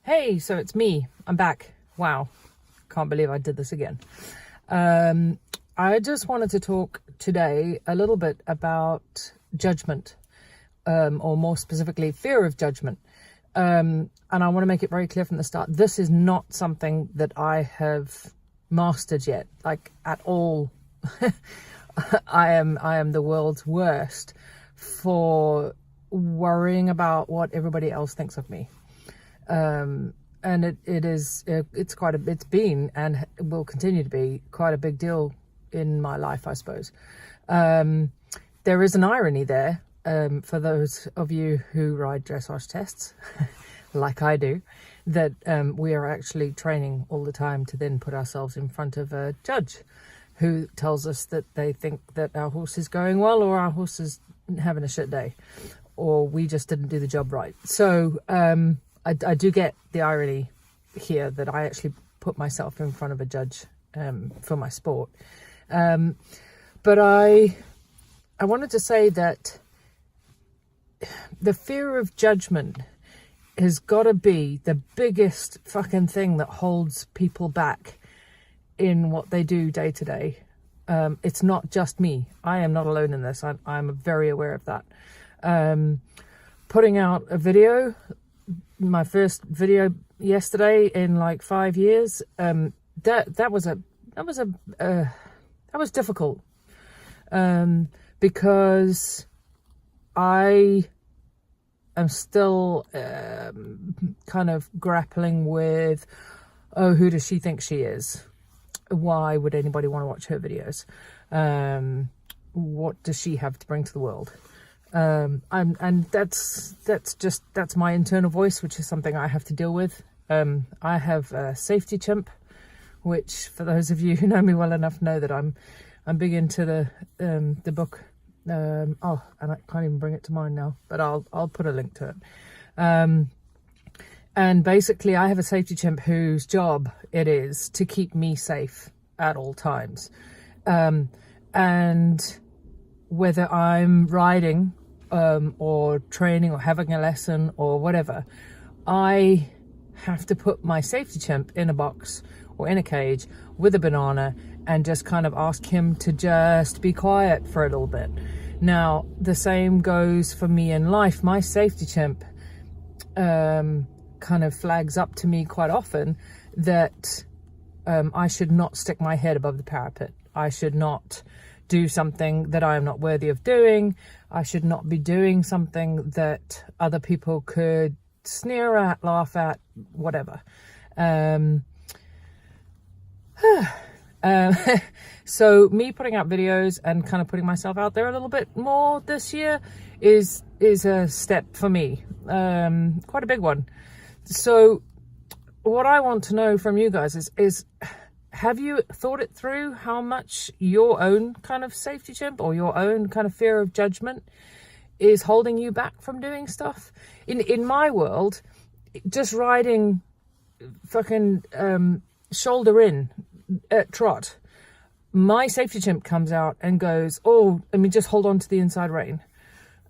Hey, so it's me. I'm back. Wow. Can't believe I did this again. I just wanted to talk today a little bit about judgment, or more specifically, fear of judgment. And I want to make it very clear from the start. This is not something that I have mastered yet, like at all. I am the world's worst for worrying about what everybody else thinks of me. And it's been and will continue to be quite a big deal in my life, I suppose. There is an irony there, for those of you who ride dressage tests, like I do, that we are actually training all the time to then put ourselves in front of a judge who tells us that they think that our horse is going well, or our horse is having a shit day, or we just didn't do the job right. So I do get the irony here that I actually put myself in front of a judge for my sport. But I wanted to say that the fear of judgment has got to be the biggest fucking thing that holds people back in what they do day to day. It's not just me. I am not alone in this. I'm very aware of that. Putting out a video, my first video yesterday in like 5 years, that was difficult, because I am still kind of grappling with, oh, who does she think she is? Why would anybody want to watch her videos? What does she have to bring to the world? And that's my internal voice, which is something I have to deal with. I have a safety chimp, which for those of you who know me well enough know that I'm big into the book. And I can't even bring it to mind now, but I'll put a link to it. And basically I have a safety chimp whose job it is to keep me safe at all times. And whether I'm riding, or training or having a lesson or whatever, I have to put my safety chimp in a box or in a cage with a banana and just kind of ask him to just be quiet for a little bit. Now, the same goes for me in life. My safety chimp kind of flags up to me quite often that I should not stick my head above the parapet. I should not do something that I am not worthy of doing. I should not be doing something that other people could sneer at, laugh at, whatever. So me putting out videos and kind of putting myself out there a little bit more this year is a step for me, quite a big one. So what I want to know from you guys is have you thought it through how much your own kind of safety chimp or your own kind of fear of judgment is holding you back from doing stuff? In my world, just riding fucking shoulder in at trot, my safety chimp comes out and goes, oh, let me just hold on to the inside rein.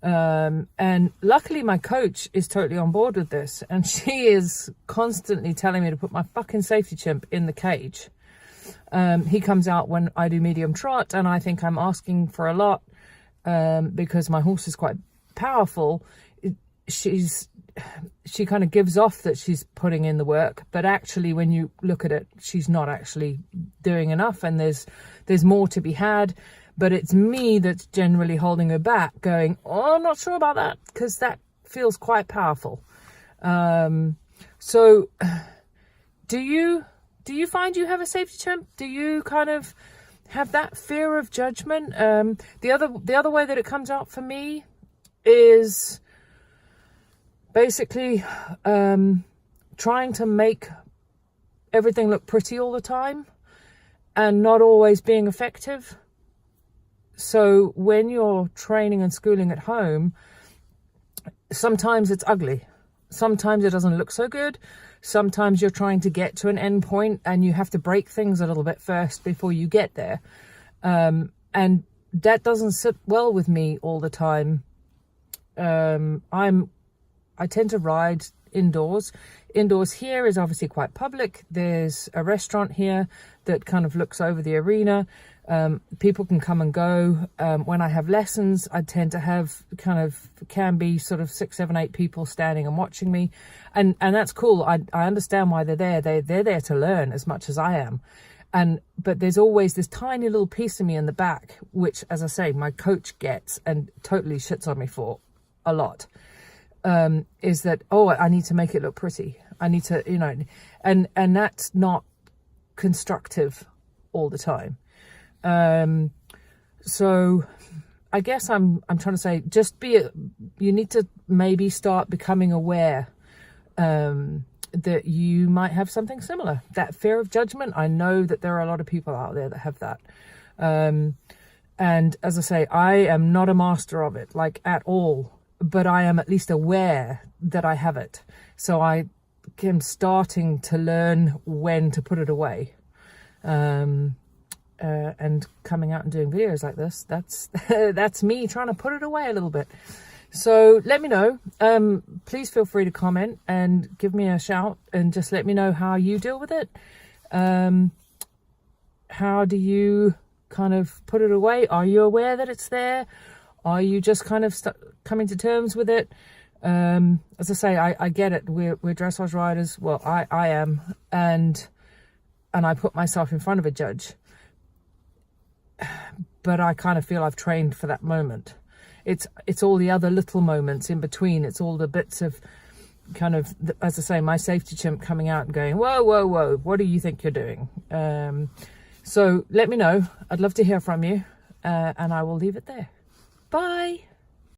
And luckily my coach is totally on board with this, and she is constantly telling me to put my fucking safety chimp in the cage. He comes out when I do medium trot, and I think I'm asking for a lot, because my horse is quite powerful. She kind of gives off that she's putting in the work, but actually when you look at it, she's not actually doing enough, and there's more to be had. But it's me that's generally holding her back, going, oh, I'm not sure about that, because that feels quite powerful. So do you find you have a safety chimp? Do you kind of have that fear of judgment? The other way that it comes out for me is basically trying to make everything look pretty all the time and not always being effective. So when you're training and schooling at home, sometimes it's ugly. Sometimes it doesn't look so good. Sometimes you're trying to get to an end point and you have to break things a little bit first before you get there. And that doesn't sit well with me all the time. I tend to ride indoors. Indoors here is obviously quite public. There's a restaurant here that kind of looks over the arena. People can come and go. When I have lessons, I tend to have can be sort of 6, 7, 8 people standing and watching me. And that's cool. I understand why they're there. They're there to learn as much as I am. But there's always this tiny little piece of me in the back, which, as I say, my coach gets and totally shits on me for a lot, is that, oh, I need to make it look pretty. I need to, and that's not constructive all the time. So I guess I'm trying to say, you need to maybe start becoming aware, that you might have something similar. That fear of judgment, I know that there are a lot of people out there that have that. And as I say, I am not a master of it, like at all, but I am at least aware that I have it. So I am starting to learn when to put it away. And coming out and doing videos like this, that's me trying to put it away a little bit. So let me know. Please feel free to comment and give me a shout and just let me know how you deal with it. How do you kind of put it away? Are you aware that it's there? Are you just kind of coming to terms with it? As I say, I get it. We're dressage riders. Well, I am. And I put myself in front of a judge. But I kind of feel I've trained for that moment. It's all the other little moments in between. It's all the bits of kind of, as I say, my safety chimp coming out and going, whoa, whoa, whoa, what do you think you're doing? So let me know. I'd love to hear from you. And I will leave it there. Bye.